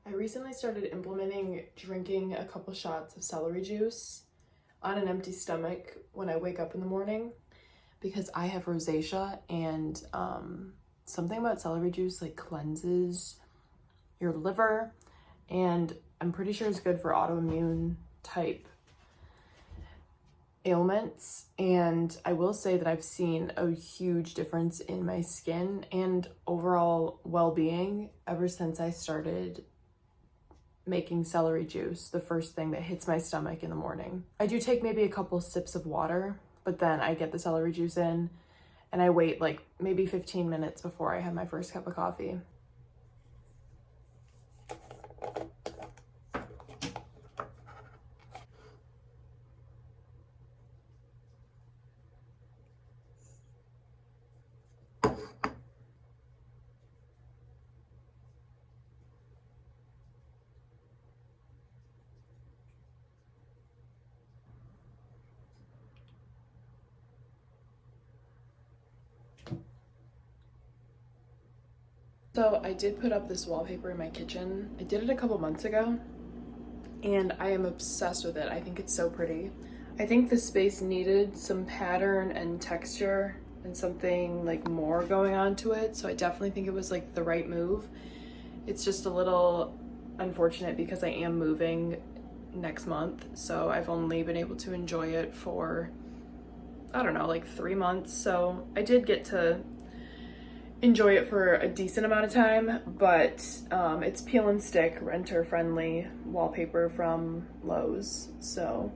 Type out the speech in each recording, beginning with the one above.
I recently started implementing drinking a couple shots of celery juice on an empty stomach when I wake up in the morning because I have rosacea, and something about celery juice like cleanses your liver, and I'm pretty sure it's good for autoimmune type ailments. And I will say that I've seen a huge difference in my skin and overall well-being ever since I started making celery juice the first thing that hits my stomach in the morning. I do take maybe a couple sips of water, but then I get the celery juice in and I wait like maybe 15 minutes before I have my first cup of coffee. So I did put up this wallpaper in my kitchen. I did it a couple months ago and I am obsessed with it. I think it's so pretty. I think the space needed some pattern and texture and something like more going on to it. So I definitely think it was like the right move. It's just a little unfortunate because I am moving next month. So I've only been able to enjoy it for, I don't know, like 3 months. So I did get to enjoy it for a decent amount of time, but it's peel and stick, renter friendly wallpaper from Lowe's. So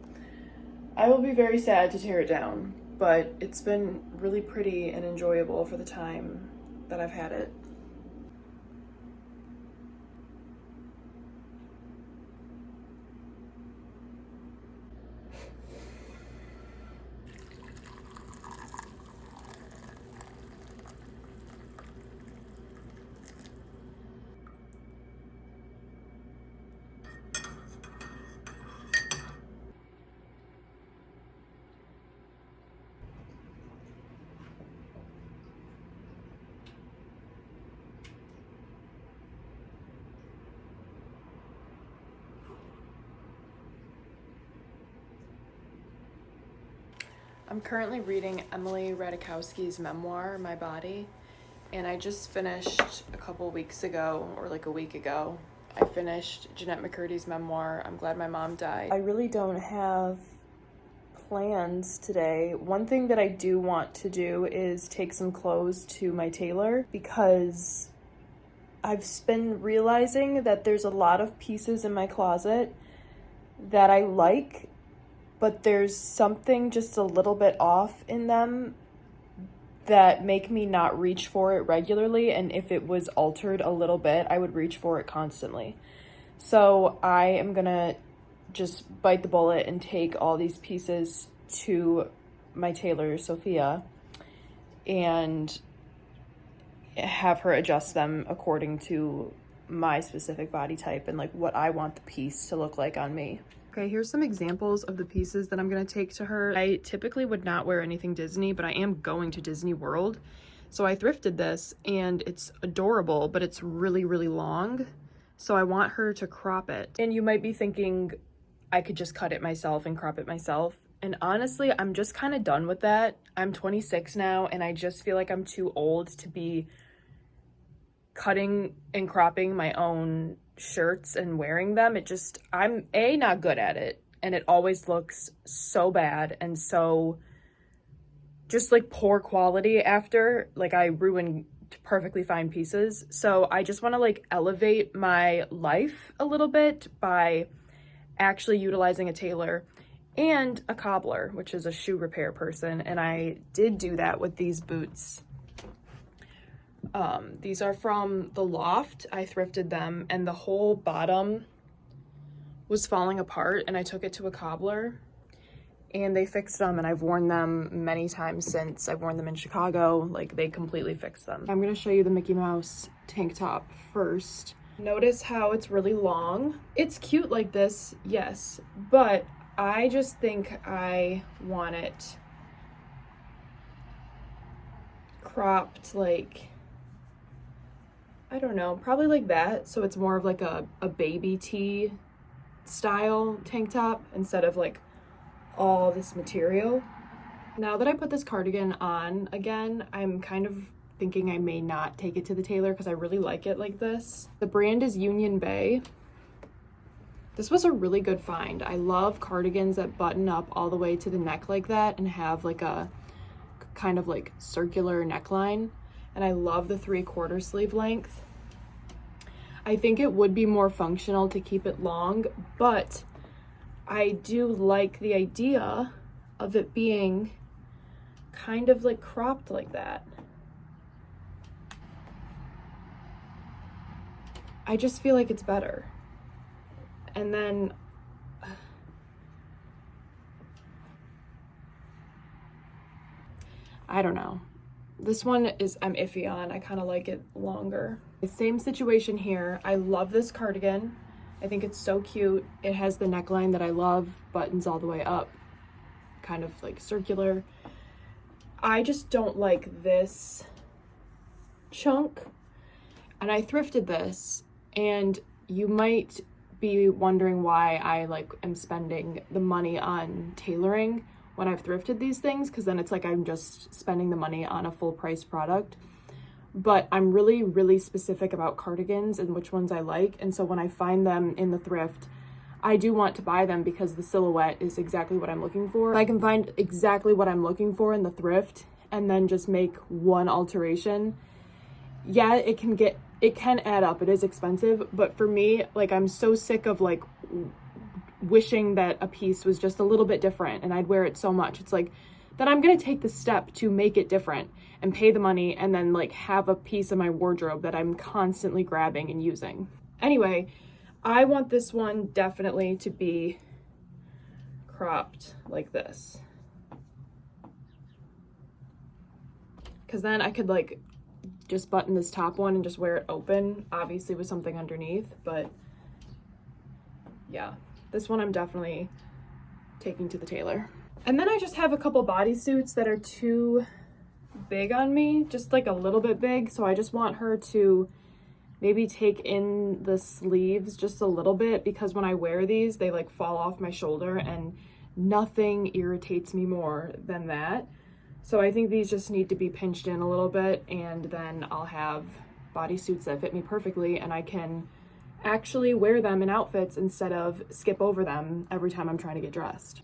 I will be very sad to tear it down, but it's been really pretty and enjoyable for the time that I've had it. I'm currently reading Emily Ratajkowski's memoir, My Body, and I just finished a couple weeks ago, or like a week ago, I finished Jeanette McCurdy's memoir, I'm Glad My Mom Died. I really don't have plans today. One thing that I do want to do is take some clothes to my tailor because I've been realizing that there's a lot of pieces in my closet that I like, but there's something just a little bit off in them that make me not reach for it regularly, and if it was altered a little bit, I would reach for it constantly. So I am gonna just bite the bullet and take all these pieces to my tailor, Sophia, and have her adjust them according to my specific body type and like what I want the piece to look like on me. Okay, here's some examples of the pieces that I'm gonna take to her. I typically would not wear anything Disney, but I am going to Disney World. So I thrifted this and it's adorable, but it's really, really long. So I want her to crop it. And you might be thinking I could just cut it myself and crop it myself. And honestly, I'm just kind of done with that. I'm 26 now and I just feel like I'm too old to be cutting and cropping my own shirts and wearing them. I'm not good at it, and it always looks so bad and so just like poor quality after. Like I ruin perfectly fine pieces. So I just want to like elevate my life a little bit by actually utilizing a tailor and a cobbler, which is a shoe repair person, and I did do that with these boots. These are from the Loft. I thrifted them and the whole bottom was falling apart, and I took it to a cobbler and they fixed them, and I've worn them many times since. I've worn them in Chicago. Like, they completely fixed them. I'm gonna show you the Mickey Mouse tank top first. Notice how it's really long. It's cute like this, yes, but I just think I want it cropped like, I I don't know, probably like that. So it's more of like a baby tee style tank top instead of like all this material. Now that I put this cardigan on again, I'm kind of thinking I may not take it to the tailor because I really like it like this. The brand is Union Bay. This was a really good find. I love cardigans that button up all the way to the neck like that and have like a kind of like circular neckline. And I love the 3/4 sleeve length. I think it would be more functional to keep it long, but I do like the idea of it being kind of like cropped like that. I just feel like it's better. And then I don't know. This one is I'm iffy on. I kind of like it longer. The same situation here. I love this cardigan. I think it's so cute. It has the neckline that I love, buttons all the way up, kind of like circular. I just don't like this chunk. And I thrifted this, and you might be wondering why I like am spending the money on tailoring when I've thrifted these things, because then it's like I'm just spending the money on a full price product. But I'm really, really specific about cardigans and which ones I like. And so when I find them in the thrift, I do want to buy them because the silhouette is exactly what I'm looking for. If I can find exactly what I'm looking for in the thrift and then just make one alteration, yeah, it can add up. It is expensive, but for me, like, I'm so sick of like wishing that a piece was just a little bit different and I'd wear it so much. It's like, then I'm gonna take the step to make it different and pay the money and then like have a piece of my wardrobe that I'm constantly grabbing and using. Anyway, I want this one definitely to be cropped like this, because then I could like just button this top one and just wear it open, obviously with something underneath. But yeah, this one I'm definitely taking to the tailor. And then I just have a couple bodysuits that are too big on me, just like a little bit big. So I just want her to maybe take in the sleeves just a little bit, because when I wear these, they like fall off my shoulder and nothing irritates me more than that. So I think these just need to be pinched in a little bit, and then I'll have bodysuits that fit me perfectly and I can actually wear them in outfits instead of skip over them every time I'm trying to get dressed.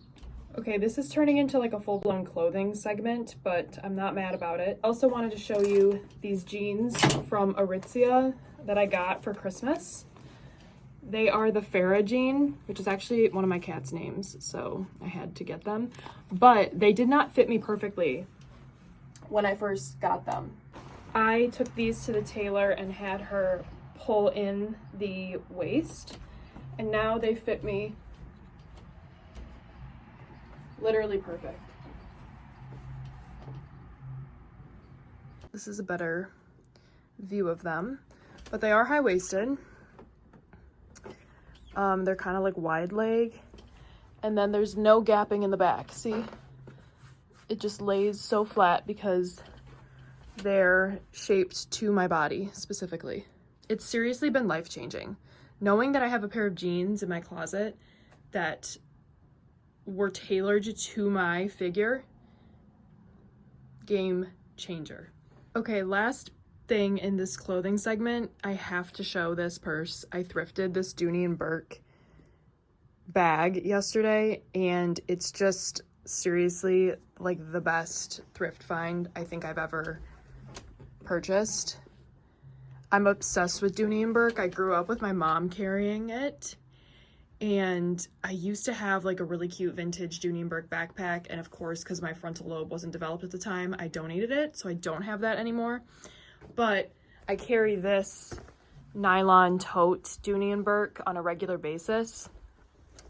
Okay, this is turning into like a full-blown clothing segment, but I'm not mad about it. I also wanted to show you these jeans from Aritzia that I got for Christmas. They are the Farrah jean, which is actually one of my cat's names, so I had to get them. But they did not fit me perfectly when I first got them. I took these to the tailor and had her pull in the waist, and now they fit me literally perfect. This is a better view of them, but they are high-waisted. They're kind of like wide leg, and then there's no gapping in the back. See, it just lays so flat because they're shaped to my body specifically. It's seriously been life-changing knowing that I have a pair of jeans in my closet that were tailored to my figure. Game changer. Okay, last thing in this clothing segment, I have to show this purse. I thrifted this Dooney and Burke bag yesterday, and it's just seriously like the best thrift find I think I've ever purchased. I'm obsessed with Dooney and Burke. I grew up with my mom carrying it, and I used to have like a really cute vintage Dooney and Burke backpack, and of course, because my frontal lobe wasn't developed at the time, I donated it, so I don't have that anymore. But I carry this nylon tote Dooney and Burke on a regular basis.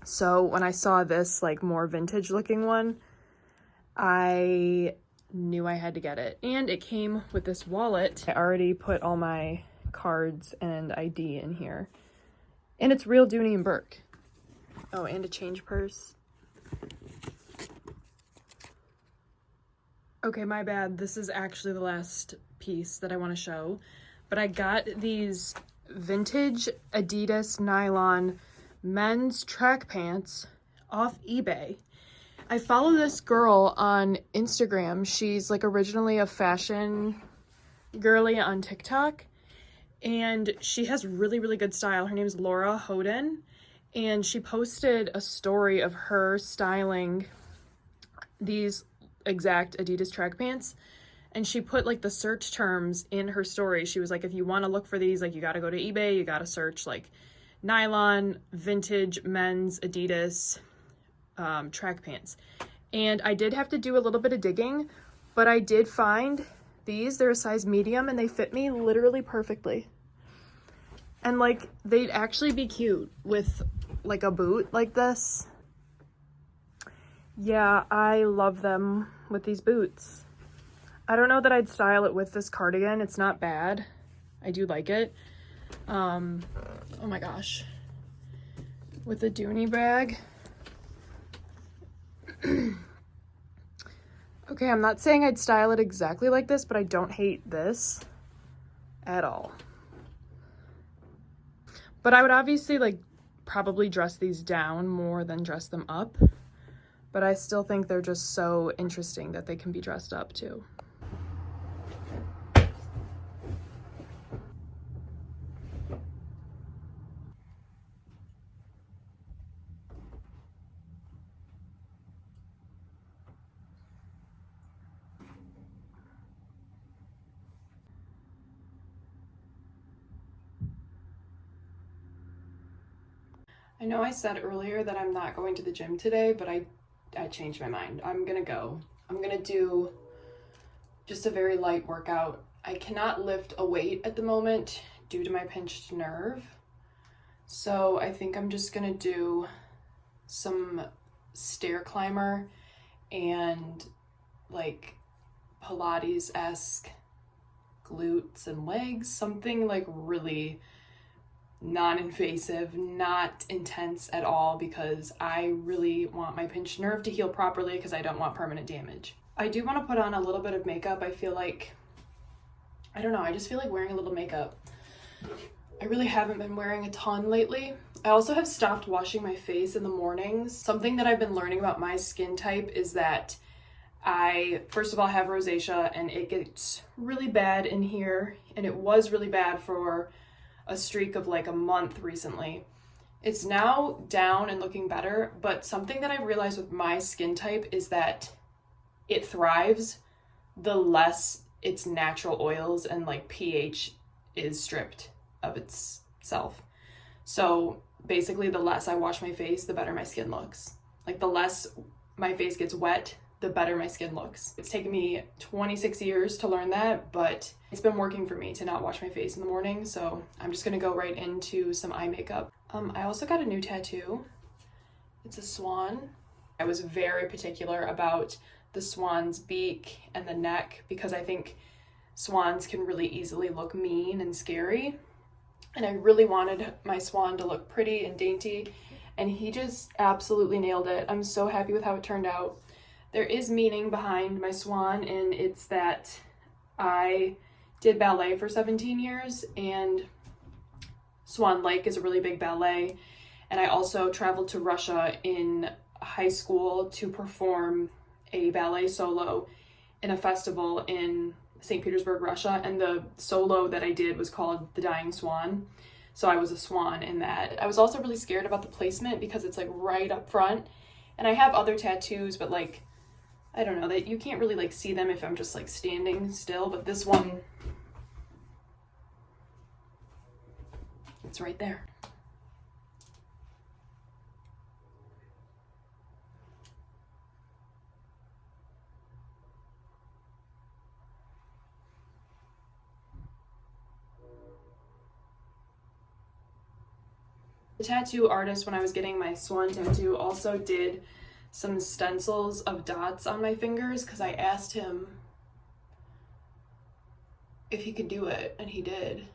So when I saw this like more vintage looking one, I knew I had to get it. And it came with this wallet. I already put all my cards and ID in here. And it's real Dooney and Burke. Oh, and a change purse. Okay, my bad. This is actually the last piece that I want to show. but I got these vintage Adidas nylon men's track pants off eBay. I follow this girl on Instagram. She's like originally a fashion girly on TikTok, and she has really, really good style. Her name's Laura Hoden, and she posted a story of her styling these exact Adidas track pants, and she put like the search terms in her story. She was like, if you want to look for these, like you got to go to eBay, you got to search like nylon vintage men's Adidas track pants. And I did have to do a little bit of digging, but I did find these. They're a size medium and they fit me literally perfectly. And like they'd actually be cute with like a boot like this. Yeah, I love them with these boots. I don't know that I'd style it with this cardigan. It's not bad. I do like it. Oh my gosh. With the Dooney bag. Okay, I'm not saying I'd style it exactly like this, but I don't hate this at all. But I would obviously like probably dress these down more than dress them up. But I still think they're just so interesting that they can be dressed up too. I know I said earlier that I'm not going to the gym today, but I changed my mind. I'm gonna go. I'm gonna do just a very light workout. I cannot lift a weight at the moment due to my pinched nerve. So I think I'm just gonna do some stair climber and like Pilates-esque glutes and legs, something like really non-invasive, not intense at all, because I really want my pinched nerve to heal properly because I don't want permanent damage. I do want to put on a little bit of makeup. I feel like, I don't know, I just feel like wearing a little makeup. I really haven't been wearing a ton lately. I also have stopped washing my face in the mornings. Something that I've been learning about my skin type is that I, first of all, have rosacea and it gets really bad in here, and it was really bad for a streak of like a month recently. It's now down and looking better, but something that I've realized with my skin type is that it thrives the less its natural oils and like pH is stripped of itself. So basically the less I wash my face, the better my skin looks. Like the less my face gets wet, the better my skin looks. It's taken me 26 years to learn that, but it's been working for me to not wash my face in the morning, so I'm just gonna go right into some eye makeup. I also got a new tattoo. It's a swan. I was very particular about the swan's beak and the neck because I think swans can really easily look mean and scary. And I really wanted my swan to look pretty and dainty, and he just absolutely nailed it. I'm so happy with how it turned out. There is meaning behind my swan, and it's that I did ballet for 17 years, and Swan Lake is a really big ballet. And I also traveled to Russia in high school to perform a ballet solo in a festival in St. Petersburg, Russia. And the solo that I did was called The Dying Swan. So I was a swan in that. I was also really scared about the placement because it's like right up front. And I have other tattoos, but like, I don't know, that you can't really like see them if I'm just like standing still, but this one, it's right there. The tattoo artist, when I was getting my swan tattoo, also did some stencils of dots on my fingers because I asked him if he could do it, and he did.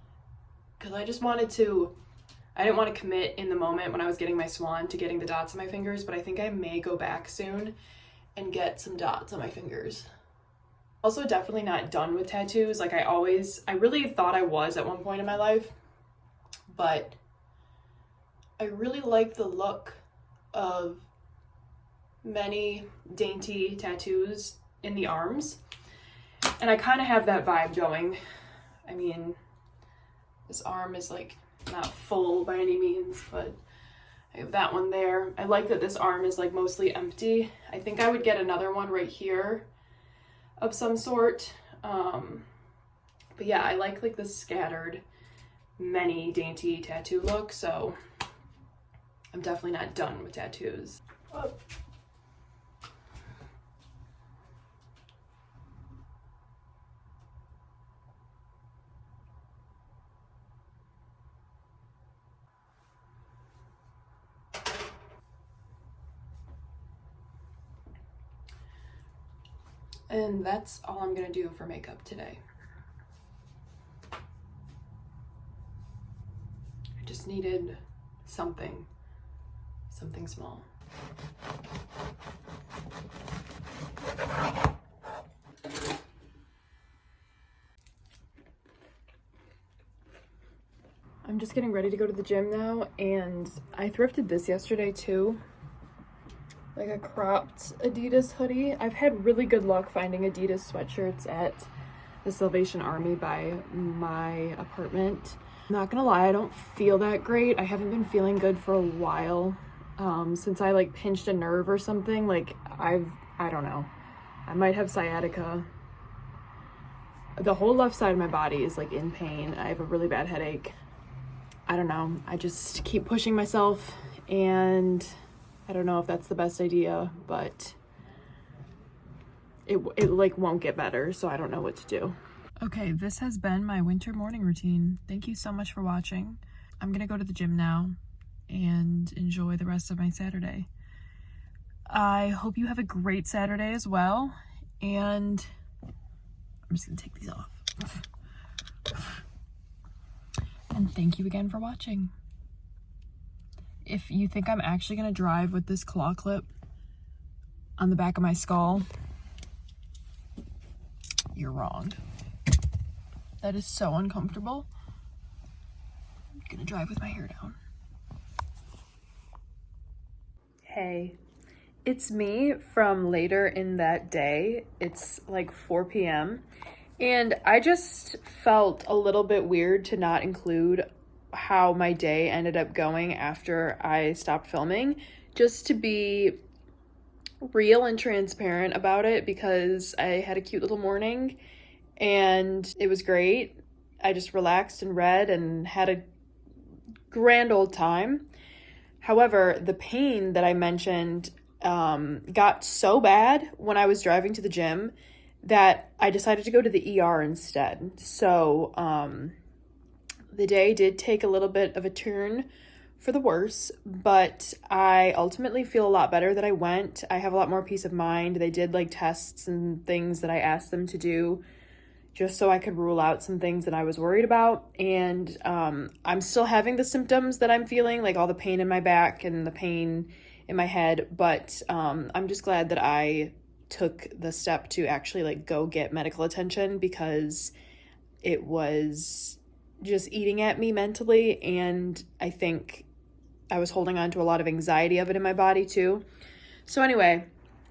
Because I just wanted to, I didn't want to commit in the moment when I was getting my swan to getting the dots on my fingers, but I think I may go back soon and get some dots on my fingers. Also definitely not done with tattoos. Like I really thought I was at one point in my life, but I really like the look of many dainty tattoos in the arms. And I kind of have that vibe going. I mean, this arm is like not full by any means, but I have that one there. I like that this arm is like mostly empty. I think I would get another one right here of some sort. But yeah, I like the scattered many dainty tattoo look, so I'm definitely not done with tattoos. Oh. And that's all I'm gonna do for makeup today. I just needed something small. I'm just getting ready to go to the gym now, and I thrifted this yesterday too. Like a cropped Adidas hoodie. I've had really good luck finding Adidas sweatshirts at the Salvation Army by my apartment. I'm not gonna lie, I don't feel that great. I haven't been feeling good for a while. Since I like pinched a nerve or something. Like I don't know. I might have sciatica. The whole left side of my body is like in pain. I have a really bad headache. I don't know. I just keep pushing myself, and I don't know if that's the best idea, but it like won't get better, so I don't know what to do. Okay, this has been my winter morning routine. Thank you so much for watching. I'm gonna go to the gym now and enjoy the rest of my Saturday. I hope you have a great Saturday as well, and I'm just gonna take these off. And thank you again for watching. If you think I'm actually gonna drive with this claw clip on the back of my skull, you're wrong. That is so uncomfortable. I'm gonna drive with my hair down. Hey, it's me from later in that day. It's like 4 p.m. and I just felt a little bit weird to not include how my day ended up going after I stopped filming, just to be real and transparent about it, because I had a cute little morning and it was great. I just relaxed and read and had a grand old time. However, the pain that I mentioned got so bad when I was driving to the gym that I decided to go to the ER instead. So the day did take a little bit of a turn for the worse, but I ultimately feel a lot better that I went. I have a lot more peace of mind. They did like tests and things that I asked them to do just so I could rule out some things that I was worried about. And I'm still having the symptoms that I'm feeling, like all the pain in my back and the pain in my head, but I'm just glad that I took the step to actually like go get medical attention, because it was just eating at me mentally, and I think I was holding on to a lot of anxiety of it in my body too. So anyway,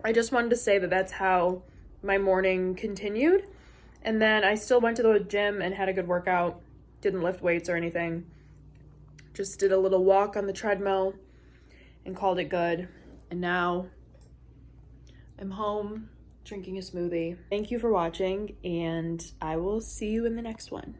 I just wanted to say that that's how my morning continued. And then I still went to the gym and had a good workout. Didn't lift weights or anything. Just did a little walk on the treadmill and called it good. And now I'm home drinking a smoothie. Thank you for watching, and I will see you in the next one.